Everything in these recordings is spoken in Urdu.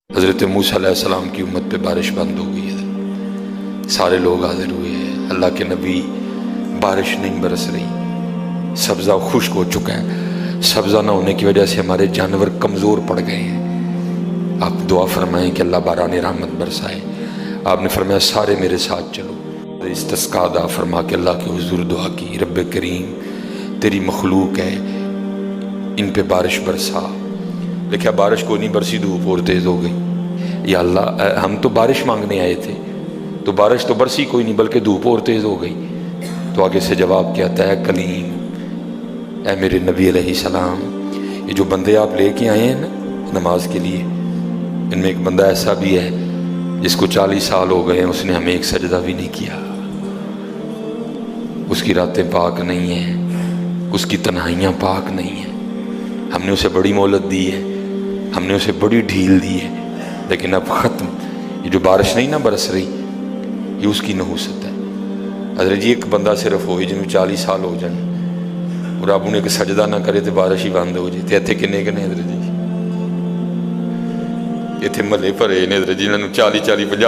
حضرت موسیٰ علیہ السلام کی امت پہ بارش بند ہو گئی ہے، سارے لوگ حاضر ہوئے ہیں، اللہ کے نبی، بارش نہیں برس رہی، سبزہ خشک ہو چکا ہے، سبزہ نہ ہونے کی وجہ سے ہمارے جانور کمزور پڑ گئے ہیں، آپ دعا فرمائیں کہ اللہ باران رحمت برسائے۔ آپ نے فرمایا سارے میرے ساتھ چلو، استسقاء ادا فرما کے اللہ کے حضور دعا کی، رب کریم تیری مخلوق ہے، ان پہ بارش برسا۔ دیکھا بارش کو نہیں برسی، دھوپ اور تیز ہو گئی۔ یا اللہ ہم تو بارش مانگنے آئے تھے، تو بارش تو برسی کوئی نہیں بلکہ دھوپ اور تیز ہو گئی۔ تو آگے سے جواب کیا آتا ہے، کلیم، اے میرے نبی علیہ السلام، یہ جو بندے آپ لے کے آئے ہیں نا نماز کے لیے، ان میں ایک بندہ ایسا بھی ہے جس کو 40 سال ہو گئے ہیں، اس نے ہمیں ایک سجدہ بھی نہیں کیا، اس کی راتیں پاک نہیں ہیں، اس کی تنہائیاں پاک نہیں ہیں، ہم نے اسے بڑی مہلت دی ہے، ہم نے اسے بڑی ڈھیل دی ہے، لیکن اب ختم۔ یہ جو بارش نہیں نہ برس رہی، یہ اس کی نحوست ہے۔ حضرت جی ایک بندہ صرف ہوئی جنہوں 40 سال ہو جائیں اور اب انہیں کہ سجدہ نہ کرے تو بارش ہی بند ہو جائے، تے کنے کنے حضرت جی اتنے ملے بھرے نے حضرت جی، انہوں 40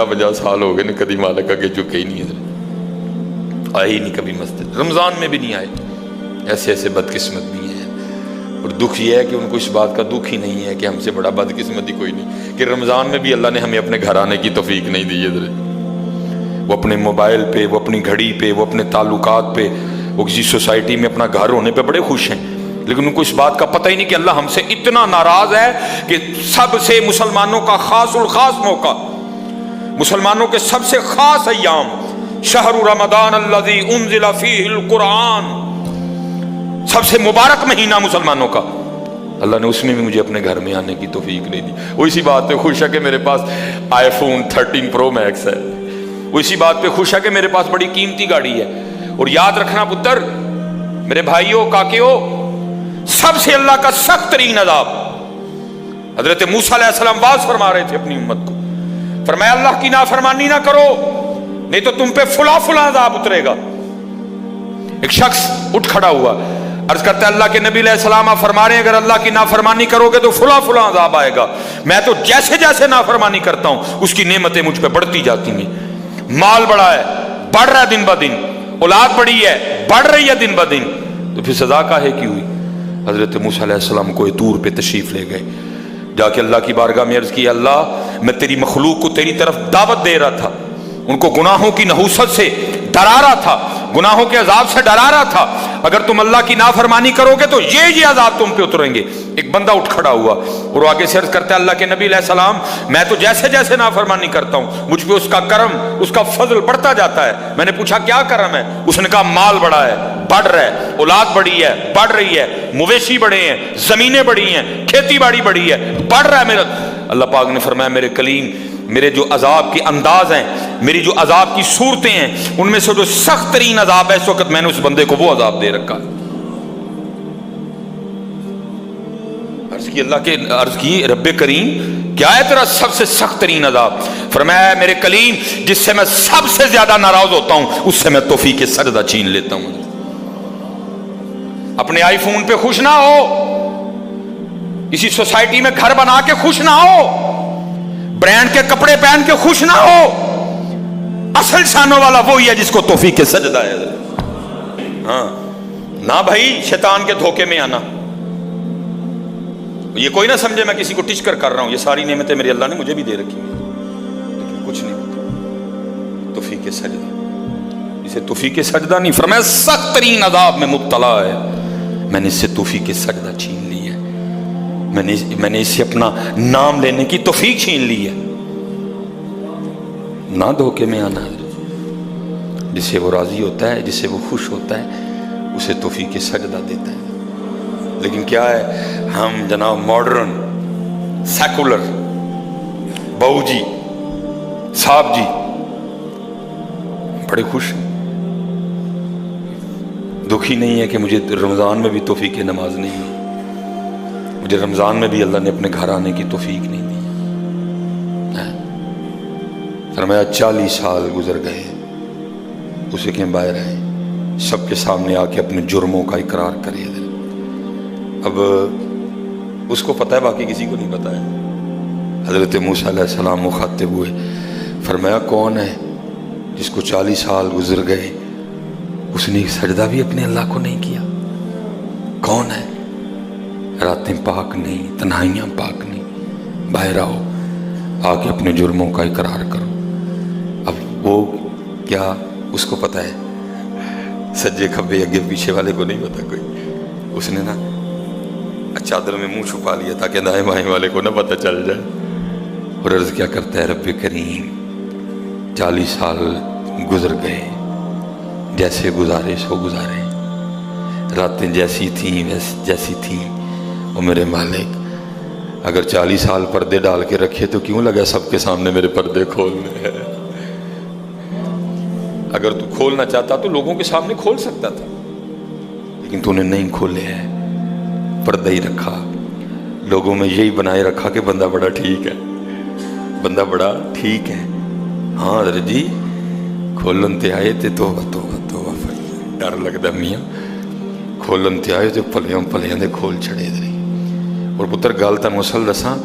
50 سال ہو گئے نے، کدی مالک اگے چکے ہی نہیں، حضرت آئے ہی نہیں کبھی مسجد، رمضان میں بھی نہیں آئے۔ ایسے ایسے بدقسمت بھی ہیں، اور دکھ یہ ہے کہ ان کو اس بات کا دکھ ہی نہیں ہے کہ ہم سے بڑا بدقسمت ہی کوئی نہیں، کہ رمضان میں بھی اللہ نے ہمیں اپنے گھر آنے کی توفیق نہیں دی ہے۔ وہ اپنے موبائل پہ، وہ اپنی گھڑی پہ، وہ اپنے تعلقات پہ، وہ کسی سوسائٹی میں اپنا گھر ہونے پہ بڑے خوش ہیں، لیکن ان کو اس بات کا پتہ ہی نہیں کہ اللہ ہم سے اتنا ناراض ہے کہ سب سے مسلمانوں کا خاص الخاص موقع، مسلمانوں کے سب سے خاص ایام، شہر رمضان الذی انزل فیہ القرآن، سب سے مبارک مہینہ مسلمانوں کا، اللہ نے اس میں بھی مجھے اپنے گھر میں آنے کی توفیق نہیں دی۔ وہ اسی بات پہ خوش ہے کہ میرے پاس آئی فون 13 پرو میکس ہے، وہ اسی بات پہ خوش ہے کہ میرے پاس بڑی قیمتی گاڑی ہے۔ اور یاد رکھنا پتر، میرے بھائیوں، کاکیوں، سب سے اللہ کا سخت ترین عذاب، حضرت موسیٰ علیہ السلام واز فرما رہے تھے اپنی امت کو، فرمایا اللہ کی نافرمانی نہ کرو نہیں تو تم پہ فلاں فلاں عذاب اترے گا۔ ایک شخص اٹھ کھڑا ہوا، عرض کرتا ہے اللہ کے نبی علیہ السلام آپ فرما رہے ہیں اگر اللہ کی نافرمانی کرو گے تو فلاں فلاں عذاب آئے گا، میں تو جیسے جیسے نافرمانی کرتا ہوں اس کی نعمتیں مجھ پہ بڑھتی جاتی ہیں، مال بڑا ہے، بڑھ رہا ہے دن بہ دن، اولاد بڑی ہے، بڑھ رہی ہے دن بہ دن، تو پھر سزا کاہے کی ہوئی؟ حضرت موسیٰ علیہ السلام کوئی طور پہ تشریف لے گئے، جا کے اللہ کی بارگاہ میں عرض کی، اللہ میں تیری مخلوق کو تیری طرف دعوت دے رہا تھا، ان کو گناہوں کی نحوست سے ڈرا رہا تھا، گناہوں کے عذاب سے ڈرا رہا تھا، اگر تم اللہ کی نافرمانی کرو گے تو یہ عذاب تم پہ اتریں گے۔ ایک بندہ اٹھ کھڑا ہوا اور آگے سے عرض کرتا ہے اللہ کے نبی علیہ السلام میں تو جیسے جیسے نافرمانی کرتا ہوں مجھ پہ اس کا کرم، اس کا فضل بڑھتا جاتا ہے۔ میں نے پوچھا کیا کرم ہے؟ اس نے کہا مال بڑا ہے، بڑھ رہا ہے، اولاد بڑی ہے، بڑھ رہی ہے، مویشی بڑے ہیں، زمینیں بڑی ہیں، کھیتی باڑی بڑی ہے، بڑھ رہا ہے میرا۔ اللہ پاک نے فرمایا میرے کلیم، میرے جو عذاب کے انداز ہیں، میری جو عذاب کی صورتیں ہیں، ان میں سے جو سخت ترین عذاب ہے اس وقت میں نے اس بندے کو وہ عذاب دے رکھا۔ عرض کی رب کریم کیا ہے تیرا سب سے سخت ترین عذاب؟ فرمایا میرے کلیم جس سے میں سب سے زیادہ ناراض ہوتا ہوں اس سے میں توفیق سجدہ چھین لیتا ہوں۔ اپنے آئی فون پہ خوش نہ ہو، کسی سوسائٹی میں گھر بنا کے خوش نہ ہو، برانڈ کے کپڑے پہن کے خوش نہ ہو، اصل شانوں والا وہی ہے جس کو توفیق سجدہ ہے۔ ہاں نہ بھائی شیطان کے دھوکے میں آنا، یہ کوئی نہ سمجھے میں کسی کو ٹچ کر رہا ہوں، یہ ساری نعمتیں میرے اللہ نے مجھے بھی دے رکھی ہیں، لیکن کچھ نہیں ہوتا توفیق سجدہ، اسے توفیق سجدہ نہیں فرمایا سخت ترین عذاب میں مبتلا ہے، میں نے اس سے توفیق سجدہ چھین لی ہے، میں نے اس سے اپنا نام لینے کی توفیق چھین لی ہے۔ نہ دھوکے میں آنا، جس سے وہ راضی ہوتا ہے، جس سے وہ خوش ہوتا ہے اسے توفیق سجدہ دیتا ہے۔ لیکن کیا ہے، ہم جناب ماڈرن سیکولر بہو جی صاحب جی بڑے خوش ہیں، دکھی نہیں ہے کہ مجھے رمضان میں بھی توفیق نماز نہیں ہے، مجھے رمضان میں بھی اللہ نے اپنے گھر آنے کی توفیق نہیں دی۔ فرمایا 40 سال گزر گئے، اسے کہ باہر آئے، سب کے سامنے آ کے اپنے جرموں کا اقرار کرے۔ اب اس کو پتہ ہے، باقی کسی کو نہیں پتہ ہے۔ حضرت موسیٰ علیہ السلام مخاطب ہوئے، فرمایا کون ہے جس کو 40 سال گزر گئے اس نے سجدہ بھی اپنے اللہ کو نہیں کیا؟ کون ہے؟ راتیں پاک نہیں، تنہائیاں پاک نہیں، باہر آؤ، آ کے اپنے جرموں کا اقرار کرو۔ اب وہ کیا اس کو پتہ ہے؟ سجے کھبے اگے پیچھے والے کو نہیں پتا کوئی۔ اس نے نا چادر میں منہ چھپا لیا تاکہ دائیں بائیں والے کو نہ پتہ چل جائے، اور عرض کیا کرتا ہے، رب کریم 40 سال گزر گئے، جیسے گزارے سو گزارے، راتیں جیسی تھیں جیسی تھیں، اور میرے مالک اگر 40 سال پردے ڈال کے رکھے تو کیوں لگا سب کے سامنے میرے پردے کھولنے ہیں؟ اگر تو کھولنا چاہتا تو لوگوں کے سامنے کھول سکتا تھا، لیکن تو نے نہیں کھولے ہیں، پردہ ہی رکھا، لوگوں میں یہی بنائے رکھا کہ بندہ بڑا ٹھیک ہے، بندہ بڑا ٹھیک ہے۔ ہاں حضرت جی کھولن تے آئے تے توبہ توبہ توبہ، ڈر لگتا میاں، کھولن تے آئے تے پلیاں پلیاں دے کھول چھڑے دے۔ اور پتر گل تانوں اصل دساں،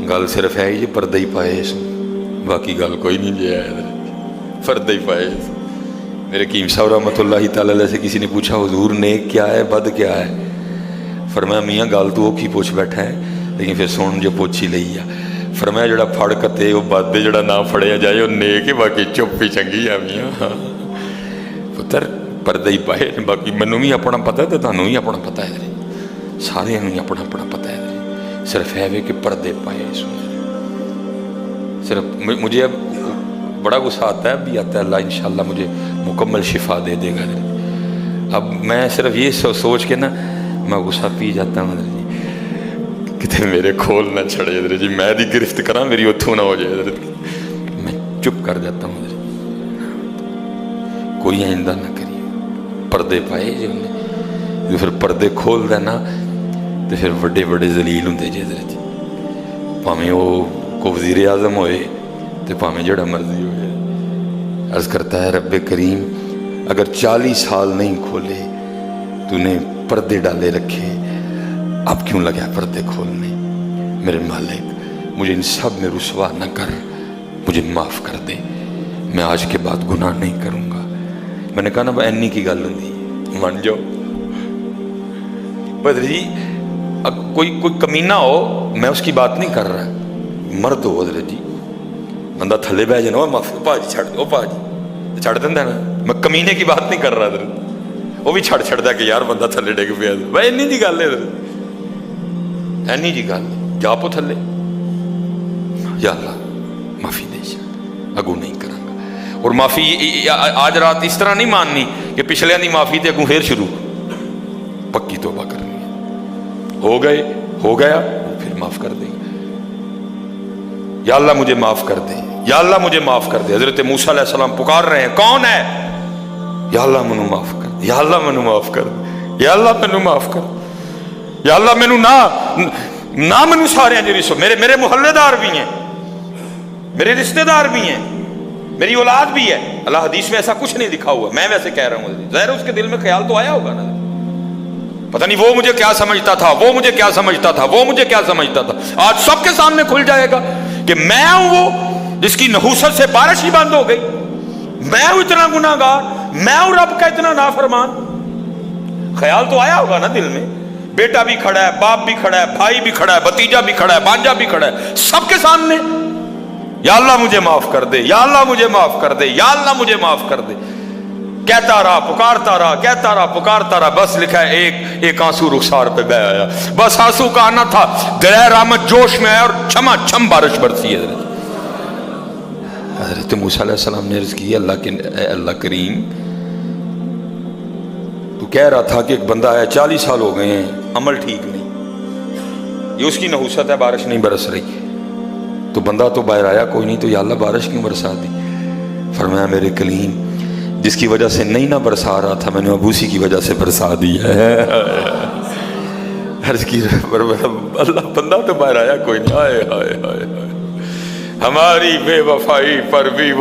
گل صرف ہے یہ پردہ ہی پائے اس، باقی گل کوئی نہیں جی ہے، پردہ ہی پائے اس۔ میرے حکیم صاحب رحمۃ اللہ تعالی علیہ سے کسی نے پوچھا حضور نیک کیا ہے بد کیا ہے؟ فرمایا میاں گل تو وہ کی پوچھ بیٹھا ہے، لیکن پھر سن جو پوچھ ہی لئی ہے۔ فرمایا جڑا پھڑ کتے وہ بد دے، جڑا نہ پھڑیا جائے وہ نیک ہے، باقی چپ ہی چنگی ہے میاں۔ پتر پردہ ہی پائے، باقی مینوں بھی اپنا پتہ ہے تو تانوں بھی اپنا پتہ ہے، سارے ہی اپنا اپنا پتہ ہے، صرف ہے کہ پردے پائے سن۔ صرف مجھے اب بڑا غصہ آتا ہے، اب بھی آتا ہے، اللہ انشاءاللہ مجھے مکمل شفا دے دے گا۔ اب میں صرف یہ سوچ کے نا میں غصہ پی جاتا ہوں حضرت جی، کتے میرے کھول نہ چھڑے حضرت جی، میں دی گرفت کراں میری اتھوں نہ ہو جائے حضرت جی، میں چپ کر جاتا ہوں حضرت جی، کوئی آئندہ نہ کریے۔ پردے پائے جی انہیں، جو پھر پردے کھول دینا تو پھر بڑے بڑے ذلیل ہوں جی حضرت جی، پاویں وہ کو وزیر اعظم ہوئے تو پاویں جڑا مرضی ہو جائے۔ عرض کرتا ہے رب کریم اگر 40 سال نہیں کھولے تو نے پردے ڈالے رکھے، اب کیوں لگا پردے کھولنے؟ میرے مالک مجھے ان سب میں رسوا نہ کر، مجھے معاف کر دے، میں آج کے بعد گناہ نہیں کروں گا۔ میں نے کہا نا اینی کی گل ہوں من جاؤ بدر جی، کوئی کمینہ ہو میں اس کی بات نہیں کر رہا، مرد ہو حضرت جی، بندہ تھلے بہ جانا معافی پا جی چھڑ دو، پا جی چھڑ دینا نا، میں کمینے کی بات نہیں کر رہا حضرت، وہ بھی چھڑ چھڑ دا کہ یار بندہ تھلے ڈگ پیا، بھائی اینی جی گل ہے حضرت، اینی جی گل جا پو تھلے، یا اللہ معافی دے جا، اگو نہیں کروں گا۔ اور معافی آج رات اس طرح نہیں ماننی کہ پچھلے دی معافی تے اگوں پھر شروع، پکی توبہ کرنی ہے، ہو گئے ہو گیا پھر معاف کر دیں گے، یا اللہ مجھے معاف کر دے، یا اللہ مجھے معاف کر دے۔ حضرت موسیٰ علیہ السلام پکار رہے ہیں، کون ہے؟ یا اللہ مینو معاف کر دے، یا اللہ مینو معاف کر دے، یا اللہ مینو معاف کر دے، یا اللہ مینو نہ مینو سارے جو میرے محلے دار بھی ہیں، میرے رشتہ دار بھی ہیں، میری اولاد بھی ہے۔ اللہ حدیث میں ایسا کچھ نہیں لکھا ہوا، میں ویسے کہہ رہا ہوں، ظاہر اس کے دل میں خیال تو آیا ہوگا نا، پتہ نہیں وہ مجھے کیا سمجھتا تھا، وہ مجھے کیا سمجھتا تھا، وہ مجھے کیا سمجھتا تھا۔ آج سب کے سامنے کھل جائے گا کہ میں ہوں وہ جس کی نحوست سے بارش ہی بند ہو گئی، میں ہوں اتنا گناہ گار، میں ہوں رب کا اتنا نافرمان۔ خیال تو آیا ہوگا نا دل میں، بیٹا بھی کھڑا ہے، باپ بھی کھڑا ہے، بھائی بھی کھڑا ہے، بھتیجا بھی کھڑا ہے، بانجا بھی کھڑا ہے، سب کے سامنے یا اللہ مجھے معاف کر دے، یا اللہ مجھے معاف کر دے، یا اللہ مجھے معاف کر دے، کہتا رہا پکارتا رہا، کہتا رہا پکارتا رہا، بس لکھا ہے ایک آنسو رخسار پہ بہ آیا، بس آنسو کا آنا تھا، دریا رحمت جوش میں آیا اور چھما چھم بارش برسی ہے۔ حضرت موسیٰ علیہ السلام نے عرض کی، اللہ کریم تو کہہ رہا تھا کہ ایک بندہ آیا 40 سال ہو گئے ہیں، عمل ٹھیک نہیں، یہ اس کی نحوست ہے، بارش نہیں برس رہی، تو بندہ تو باہر آیا کوئی نہیں، تو یا اللہ بارش کیوں برسا دی؟ فرمایا میرے کلیم جس کی وجہ سے نہیں نہ برسا رہا تھا میں نے اب اسی کی وجہ سے برسا دی ہے۔ عرض کی اللہ بندہ تو باہر آیا کوئی نہیں، ہائے ہائے ہائے ہائے، ہماری بے وفائی پر بھی